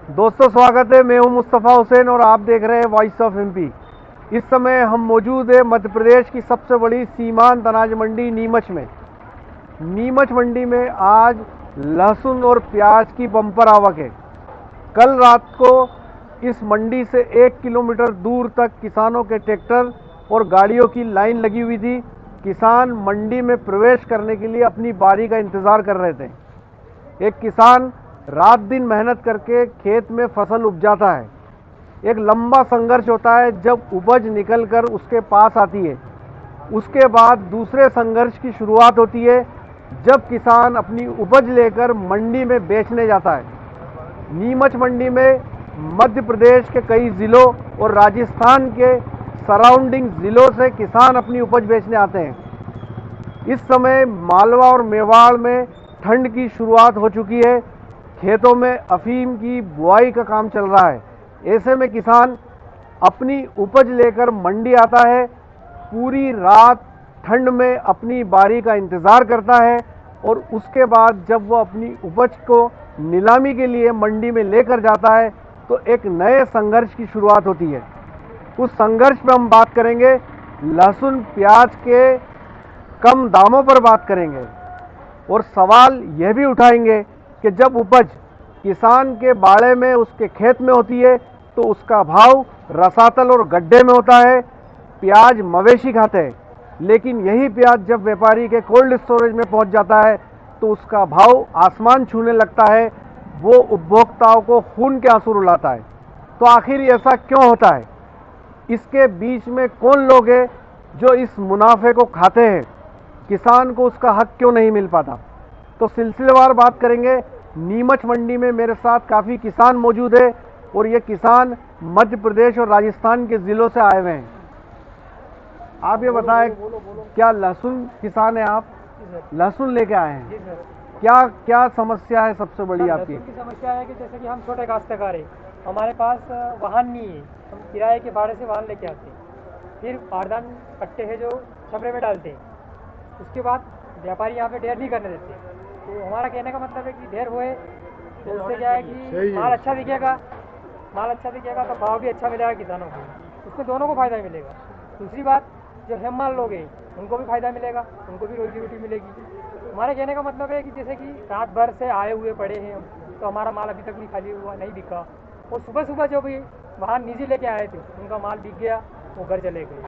दोस्तों स्वागत है। मैं हूं मुस्तफ़ा हुसैन और आप देख रहे हैं वॉइस ऑफ एमपी। इस समय हम मौजूद है मध्य प्रदेश की सबसे बड़ी सीमांत अनाज मंडी नीमच में। नीमच मंडी में आज लहसुन और प्याज की बम्पर आवक है। कल रात को इस मंडी से 1 किलोमीटर दूर तक किसानों के ट्रैक्टर और गाड़ियों की लाइन लगी हुई थी। किसान मंडी में प्रवेश करने के लिए अपनी बारी का इंतज़ार कर रहे थे। एक किसान रात दिन मेहनत करके खेत में फसल उपजाता है। एक लंबा संघर्ष होता है जब उपज निकलकर उसके पास आती है। उसके बाद दूसरे संघर्ष की शुरुआत होती है जब किसान अपनी उपज लेकर मंडी में बेचने जाता है। नीमच मंडी में मध्य प्रदेश के कई ज़िलों और राजस्थान के सराउंडिंग ज़िलों से किसान अपनी उपज बेचने आते हैं। इस समय मालवा और मेवाड़ में ठंड की शुरुआत हो चुकी है। खेतों में अफीम की बुआई का काम चल रहा है। ऐसे में किसान अपनी उपज लेकर मंडी आता है। पूरी रात ठंड में अपनी बारी का इंतज़ार करता है और उसके बाद जब वो अपनी उपज को नीलामी के लिए मंडी में लेकर जाता है तो एक नए संघर्ष की शुरुआत होती है। उस संघर्ष में हम बात करेंगे, लहसुन प्याज के कम दामों पर बात करेंगे और सवाल यह भी उठाएंगे कि जब उपज किसान के बाड़े में उसके खेत में होती है तो उसका भाव रसातल और गड्ढे में होता है। प्याज मवेशी खाते हैं, लेकिन यही प्याज जब व्यापारी के कोल्ड स्टोरेज में पहुंच जाता है तो उसका भाव आसमान छूने लगता है। वो उपभोक्ताओं को खून के आंसू रुलाता है। तो आखिर ऐसा क्यों होता है? इसके बीच में कौन लोग हैं जो इस मुनाफे को खाते हैं? किसान को उसका हक क्यों नहीं मिल पाता? तो सिलसिलेवार बात करेंगे। नीमच मंडी में मेरे साथ काफ़ी किसान मौजूद है और ये किसान मध्य प्रदेश और राजस्थान के ज़िलों से आए हुए हैं। आप ये बताएं, क्या लहसुन किसान है आप? लहसुन लेके आए हैं? क्या क्या समस्या है सबसे बड़ी आपकी? लहसुन की समस्या है कि जैसे कि हम छोटे काश्तकार हैं, हमारे पास वाहन नहीं है। हम किराए के भाड़े से वाहन लेके आते हैं, फिर बारदान कट्टे हैं जो छपरे में डालते हैं। उसके बाद व्यापारी यहाँ पे ढेर नहीं करने देते। तो हमारा कहने का मतलब है कि ढेर हुए तो उससे क्या है कि माल अच्छा दिखेगा तो भाव भी अच्छा मिलेगा किसानों को, उसमें दोनों को फ़ायदा मिलेगा। दूसरी बात, जो हेममाल लोग हैं उनको भी फ़ायदा मिलेगा, उनको भी रोजी रोटी मिलेगी। हमारे कहने का मतलब है कि जैसे कि रात भर से आए हुए पड़े हैं तो हमारा माल अभी तक नहीं खाली हुआ, नहीं बिका, और सुबह सुबह जो भी वाहन निजी लेके आए थे उनका माल बिक गया, वो घर चले गए।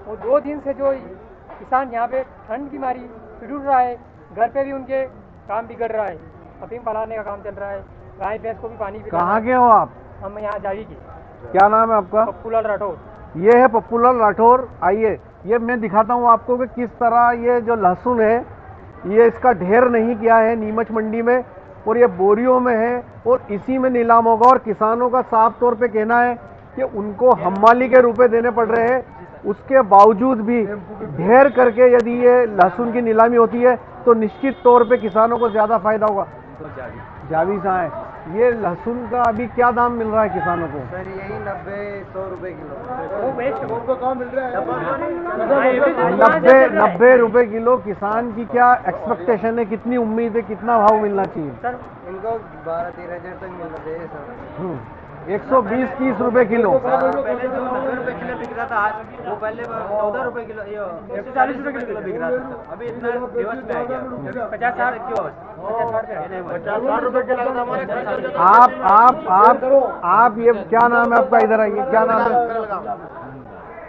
और 2 दिन से जो किसान यहाँ पे ठंड की मारी पिटूट रहा है, घर पे भी उनके काम बिगड़ रहा है, अफीम फैलाने का काम चल रहा है, गाय भैंस को भी पानी पिलाना। कहाँ के हो आप? हम यहाँ जावी के। क्या नाम है आपका? पप्पूलाल राठौर। ये है पप्पूलाल राठौर। आइए, ये मैं दिखाता हूँ आपको कि किस तरह ये जो लहसुन है ये इसका ढेर नहीं किया है नीमच मंडी में, और ये बोरियों में है और इसी में नीलाम होगा। और किसानों का साफ तौर पे कहना है कि उनको हम्माली के रुपए देने पड़ रहे हैं। उसके बावजूद भी ढेर करके यदि ये लहसुन की नीलामी होती है तो निश्चित तौर पे किसानों को ज़्यादा फायदा होगा। जावी सा है। ये लहसुन का अभी क्या दाम मिल रहा है किसानों को? सर यही 90-100 रुपए किलो। नब्बे रुपए किलो। किसान की क्या एक्सपेक्टेशन है, कितनी उम्मीद है, कितना भाव मिलना चाहिए? सर इनको 12-13 हज़ार तक मिलना चाहिए सर। 120-30 रुपए किलो। पहले जो 90 रुपए किलो बिक रहा था, वो पहले 14 रुपए किलो, 140 रुपए किलो बिक रहा था। अभी इतना दिवस में आ गया 50-60 क्यों? 50-60 रुपए किलो। आप ये क्या नाम है आपका? इधर आइए, क्या नाम है?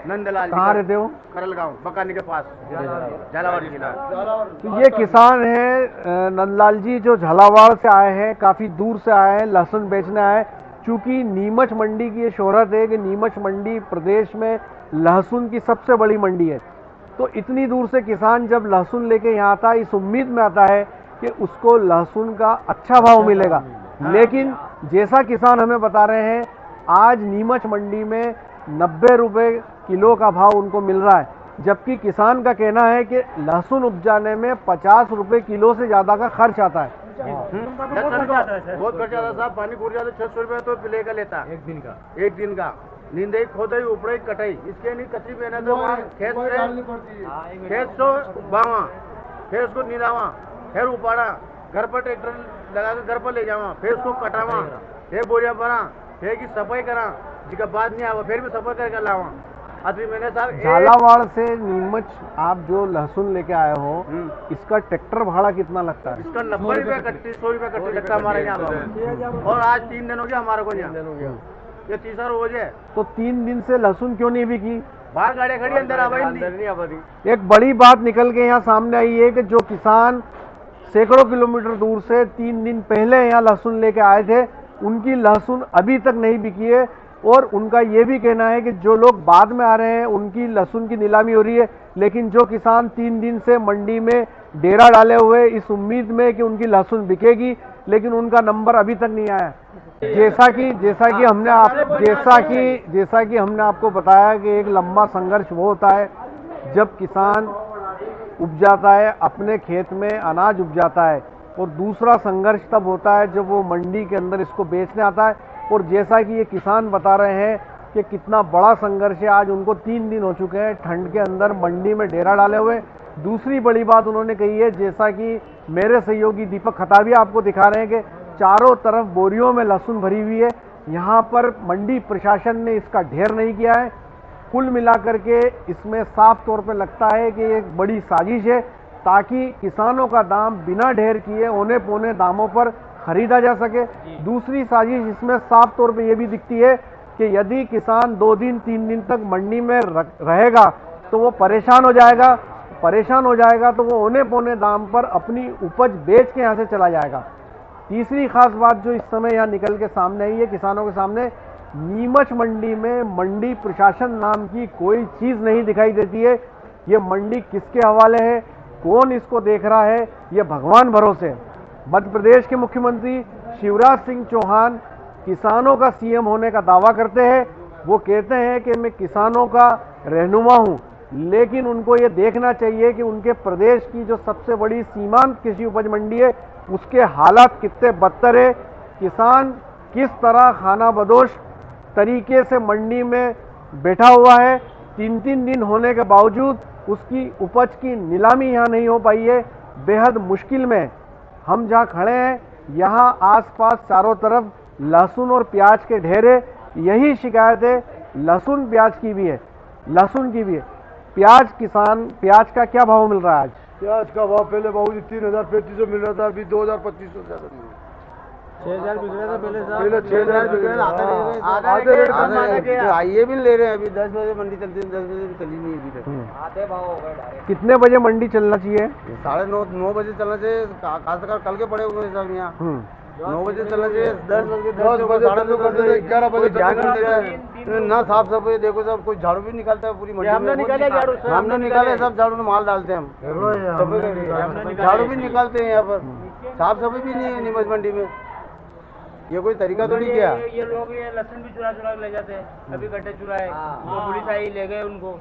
नंदलाल। कहाँ रहते हो? खरल गाँव बकानी के पास, झालावाड़ जिला। तो ये किसान हैं नंदलाल जी, जो झालावाड़ से आए हैं, काफ़ी दूर से आए हैं, लहसुन बेचने आए। चूँकि नीमच मंडी की ये शोहरत है कि नीमच मंडी प्रदेश में लहसुन की सबसे बड़ी मंडी है, तो इतनी दूर से किसान जब लहसुन लेके यहाँ आता है इस उम्मीद में आता है कि उसको लहसुन का अच्छा भाव मिलेगा। लेकिन जैसा किसान हमें बता रहे हैं, आज नीमच मंडी में 90 रुपए किलो का भाव उनको मिल रहा है, जबकि किसान का कहना है कि लहसुन उपजाने में 50 रुपए किलो से ज़्यादा का खर्च आता है। बहुत खर्चा आता साहब। पानी पूर जाता 600 रुपये तो लेकर लेता एक दिन का। नींदई खोदाई उपड़ाई कटाई, इसके नहीं कच्ची मेहनत है। वहाँ खेत से बावा, फिर उसको नीलावा, फिर उपाड़ा, घर पर ट्रैक्टर लगा कर घर पर ले जावा, फिर उसको कटावा, एक बोरिया बना, एक की सफाई करा, जिसका बाद नहीं आवा, फिर भी सफाई करके लावा। अभी मैंने साहब झालावाड़ से नीमच आप जो लहसुन लेके आए हो, इसका ट्रैक्टर भाड़ा कितना लगता है? इसका 90 रुपये कट्टी, 100 रुपये कट्टी लगता है हमारे यहाँ। और आज 3 दिन हो गया हमारे को यहाँ, ये तीसरा रोज है। तो 3 दिन से लहसुन क्यों नहीं बिकी? बाहर गाड़ियाँ खड़ी, अंदर आवाई। एक बड़ी बात निकल के यहाँ सामने आई है कि जो किसान सैकड़ों किलोमीटर दूर से 3 दिन पहले यहाँ लहसुन लेके आए थे, उनकी लहसुन अभी तक नहीं बिकी है। और उनका ये भी कहना है कि जो लोग बाद में आ रहे हैं उनकी लहसुन की नीलामी हो रही है, लेकिन जो किसान 3 दिन से मंडी में डेरा डाले हुए इस उम्मीद में कि उनकी लहसुन बिकेगी, लेकिन उनका नंबर अभी तक नहीं आया। जैसा कि हमने आपको बताया कि एक लंबा संघर्ष वो होता है जब किसान उपजाता है, अपने खेत में अनाज उपजाता है, और दूसरा संघर्ष तब होता है जब वो मंडी के अंदर इसको बेचने आता है। और जैसा कि ये किसान बता रहे हैं कि कितना बड़ा संघर्ष है, आज उनको 3 दिन हो चुके हैं ठंड के अंदर मंडी में डेरा डाले हुए। दूसरी बड़ी बात उन्होंने कही है, जैसा कि मेरे सहयोगी दीपक खताबिया आपको दिखा रहे हैं, कि चारों तरफ बोरियों में लहसुन भरी हुई है। यहाँ पर मंडी प्रशासन ने इसका ढेर नहीं किया है। कुल मिलाकर के इसमें साफ तौर पे लगता है कि एक बड़ी साजिश है, ताकि किसानों का दाम बिना ढेर किए औने पौने दामों पर खरीदा जा सके। दूसरी साजिश इसमें साफ तौर पे ये भी दिखती है कि यदि किसान 2 दिन 3 दिन तक मंडी में रहेगा तो वो परेशान हो जाएगा तो वो औने पौने दाम पर अपनी उपज बेच के यहाँ से चला जाएगा। तीसरी खास बात जो इस समय यहाँ निकल के सामने आई है किसानों के सामने, नीमच मंडी में मंडी प्रशासन नाम की कोई चीज़ नहीं दिखाई देती है। ये मंडी किसके हवाले है, कौन इसको देख रहा है, ये भगवान भरोसे। मध्य प्रदेश के मुख्यमंत्री शिवराज सिंह चौहान किसानों का सीएम होने का दावा करते हैं। वो कहते हैं कि मैं किसानों का रहनुमा हूं, लेकिन उनको ये देखना चाहिए कि उनके प्रदेश की जो सबसे बड़ी सीमांत कृषि उपज मंडी है उसके हालात कितने बदतर है। किसान किस तरह खानाबदोश तरीके से मंडी में बैठा हुआ है, 3-3 दिन होने के बावजूद उसकी उपज की नीलामी यहाँ नहीं हो पाई है। बेहद मुश्किल में हम जहाँ खड़े हैं, यहाँ आसपास चारों तरफ लहसुन और प्याज के ढेर है। यही शिकायत है लहसुन प्याज की भी है, लहसुन की भी है। प्याज का क्या भाव मिल रहा है आज? प्याज का भाव पहले बाबू 3,000-3,500 मिल रहा था, अभी 2,000-2,500 ज्यादा 6,000 बिक रहा था पहले 6,000 बिक रहा था। आधे रेट कम माना गया। आइए भी ले रहे हैं, अभी 10 बजे मंडी चलती है, 10 बजे भी चली नहीं अभी तक। आधे भाव हो गए डायरेक्ट। कितने बजे मंडी चलना चाहिए? 9:30 बजे चलना चाहिए। खासकर कल के पड़े हुए सब यहाँ 9 बजे चलना चाहिए। 10 बजे 10:30 करते थे, 11 बजे ध्यान नहीं देता ना। साफ सफाई देखो, सब कोई झाड़ू भी निकालता है पूरी मंडी में। हमने निकाले, सब झाड़ू में माल डालते हैं हम। झाड़ू भी निकालते हैं यहाँ पर, साफ सफाई भी नहीं है नीमच मंडी में। ये कोई तरीका थोड़ी क्या? ये लोग ये लहसुन भी चुरा ले जाते हैं। अभी गड्ढे चुराए, वो पुलिस आई ले गए उनको।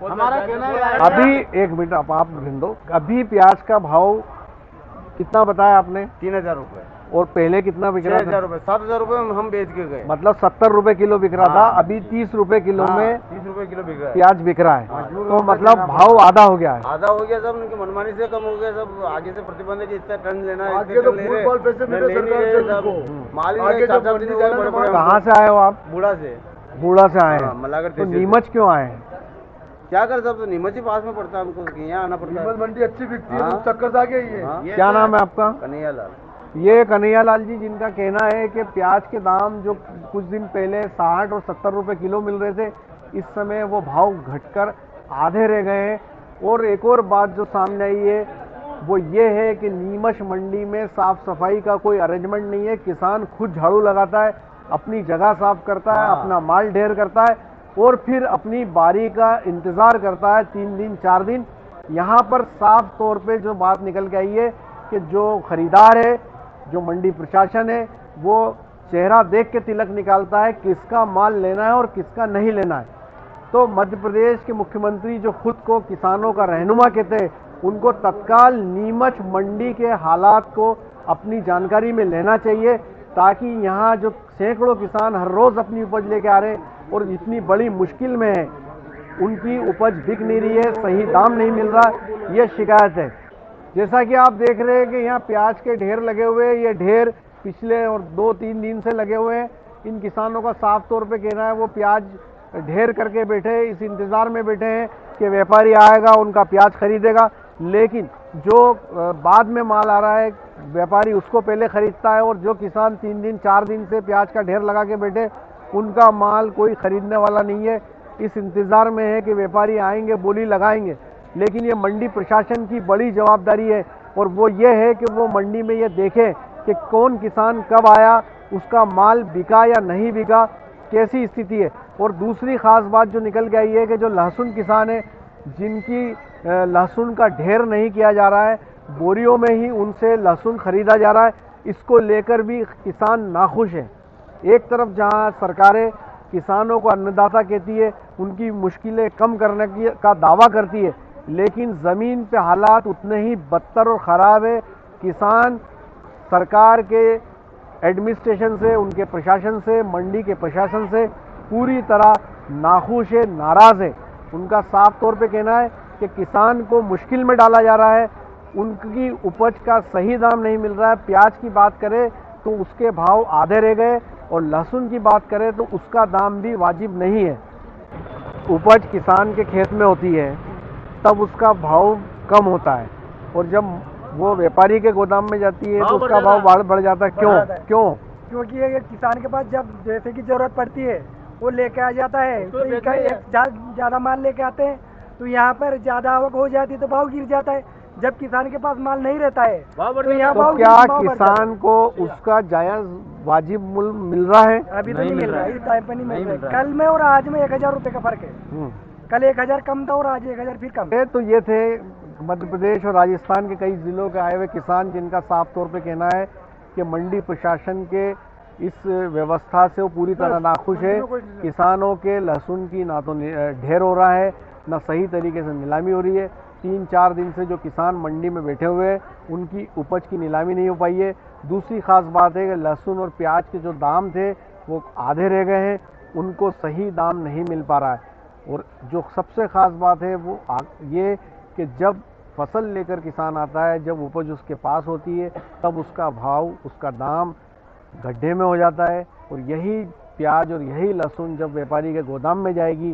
हमारा कहना है अभी एक मिनट आप दो, अभी प्याज का भाव कितना बताया आपने? 3,000 रुपए। और पहले कितना बिक रहा था? 6,000 रुपए, 7,000 रुपए हम बेच के गए। मतलब 70 रुपए किलो बिक रहा था, अभी 30 रुपए किलो में 30 रुपए किलो बिक रहा है। प्याज बिक रहा है। तो मतलब भाव आधा हो गया है। आधा हो गया, सब उनकी मनमानी से कम हो गया। सब आगे से प्रतिबंध है कि इतना टन लेना है, आगे तो फुटबॉल पैसे मिले सरकार से उनको। माल आगे जब मंडी जाना तो कहाँ से आए हो आप? बूढ़ा से आए हैं। मलागर तो नीमच क्यों आए हैं? क्या कर, सब तो नीमच ही पास में पड़ता है हमको, यहाँ आना पड़ता है। मंडी अच्छी बिकती है, चक्कर से आगे ही है। क्या नाम है आपका? कन्हैया लाल। ये कन्हैया लाल जी, जिनका कहना है कि प्याज के दाम जो कुछ दिन पहले 60 और 70 रुपए किलो मिल रहे थे, इस समय वो भाव घटकर आधे रह गए हैं। और एक और बात जो सामने आई है वो ये है कि नीमच मंडी में साफ सफाई का कोई अरेंजमेंट नहीं है। किसान खुद झाड़ू लगाता है, अपनी जगह साफ करता है, अपना माल ढेर करता है और फिर अपनी बारी का इंतज़ार करता है 3 दिन 4 दिन। यहाँ पर साफ तौर पे जो बात निकल के आई है कि जो खरीदार है, जो मंडी प्रशासन है, वो चेहरा देख के तिलक निकालता है किसका माल लेना है और किसका नहीं लेना है। तो मध्य प्रदेश के मुख्यमंत्री जो खुद को किसानों का रहनुमा कहते हैं, उनको तत्काल नीमच मंडी के हालात को अपनी जानकारी में लेना चाहिए, ताकि यहाँ जो सैकड़ों किसान हर रोज़ अपनी उपज लेके आ रहे हैं और इतनी बड़ी मुश्किल में है, उनकी उपज बिक नहीं रही है, सही दाम नहीं मिल रहा, ये शिकायत है। जैसा कि आप देख रहे हैं कि यहाँ प्याज के ढेर लगे हुए हैं। ये ढेर पिछले और 2-3 दिन से लगे हुए हैं। इन किसानों का साफ तौर पे कहना है वो प्याज ढेर करके बैठे, इस इंतज़ार में बैठे हैं कि व्यापारी आएगा उनका प्याज खरीदेगा। लेकिन जो बाद में माल आ रहा है व्यापारी उसको पहले खरीदता है, और जो किसान 3 दिन 4 दिन से प्याज का ढेर लगा के बैठे उनका माल कोई खरीदने वाला नहीं है। इस इंतज़ार में है कि व्यापारी आएंगे, बोली लगाएंगे। लेकिन ये मंडी प्रशासन की बड़ी जवाबदारी है, और वो ये है कि वो मंडी में ये देखें कि कौन किसान कब आया, उसका माल बिका या नहीं बिका, कैसी स्थिति है। और दूसरी ख़ास बात जो निकल के आई है कि जो लहसुन किसान है जिनकी लहसुन का ढेर नहीं किया जा रहा है, बोरियों में ही उनसे लहसुन खरीदा जा रहा है, इसको लेकर भी किसान नाखुश हैं। एक तरफ जहां सरकारें किसानों को अन्नदाता कहती है, उनकी मुश्किलें कम करने का दावा करती है, लेकिन ज़मीन पे हालात उतने ही बदतर और ख़राब है। किसान सरकार के एडमिनिस्ट्रेशन से, उनके प्रशासन से, मंडी के प्रशासन से पूरी तरह नाखुश है, नाराज़ है। उनका साफ तौर पे कहना है कि किसान को मुश्किल में डाला जा रहा है, उनकी उपज का सही दाम नहीं मिल रहा है। प्याज की बात करें तो उसके भाव आधे रह गए, और लहसुन की बात करें तो उसका दाम भी वाजिब नहीं है। उपज किसान के खेत में होती है तब उसका भाव कम होता है, और जब वो व्यापारी के गोदाम में जाती है तो उसका भाव बढ़ जाता है। क्यों? क्योंकि ये किसान के पास जब जैसे की जरूरत पड़ती है वो लेके आ जाता है, तो ज़्यादा माल लेके आते हैं तो यहाँ पर ज़्यादा आवक हो जाती है तो भाव गिर जाता है। जब किसान के पास माल नहीं रहता है तो यहाँ तो क्या किसान को उसका जायज़ वाजिब मूल्य मिल रहा है? अभी तो नहीं मिल रहा है, इस टाइम पर नहीं मिल रहा है। कल में और आज में 1000 रुपये का फर्क है। कल 1000 कम था और आज 1000 फिर कम है। तो ये थे मध्य प्रदेश और राजस्थान के कई जिलों के आए हुए किसान, जिनका साफ तौर पे कहना है कि मंडी प्रशासन के इस व्यवस्था से वो पूरी तरह नाखुश है। किसानों के लहसुन की ना तो ढेर हो रहा है, ना सही तरीके से नीलामी हो रही है। 3-4 दिन से जो किसान मंडी में बैठे हुए हैं उनकी उपज की नीलामी नहीं हो पाई है। दूसरी ख़ास बात है कि लहसुन और प्याज के जो दाम थे वो आधे रह गए हैं, उनको सही दाम नहीं मिल पा रहा है। और जो सबसे ख़ास बात है वो ये कि जब फसल लेकर किसान आता है, जब उपज उसके पास होती है, तब उसका भाव, उसका दाम गड्ढे में हो जाता है। और यही प्याज और यही लहसुन जब व्यापारी के गोदाम में जाएगी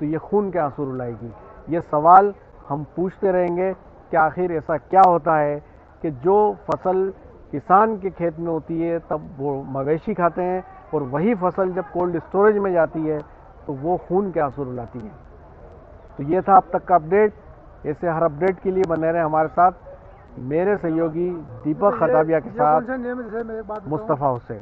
तो ये खून के आंसू रुलाएगी। ये सवाल हम पूछते रहेंगे कि आखिर ऐसा क्या होता है कि जो फसल किसान के खेत में होती है तब वो मवेशी खाते हैं, और वही फसल जब कोल्ड स्टोरेज में जाती है तो वो खून के आंसू रुलाती है। तो ये था अब तक का अपडेट। ऐसे हर अपडेट के लिए बने रहे हमारे साथ। मेरे सहयोगी दीपक खताबिया के साथ मुस्तफ़ा हुसैन।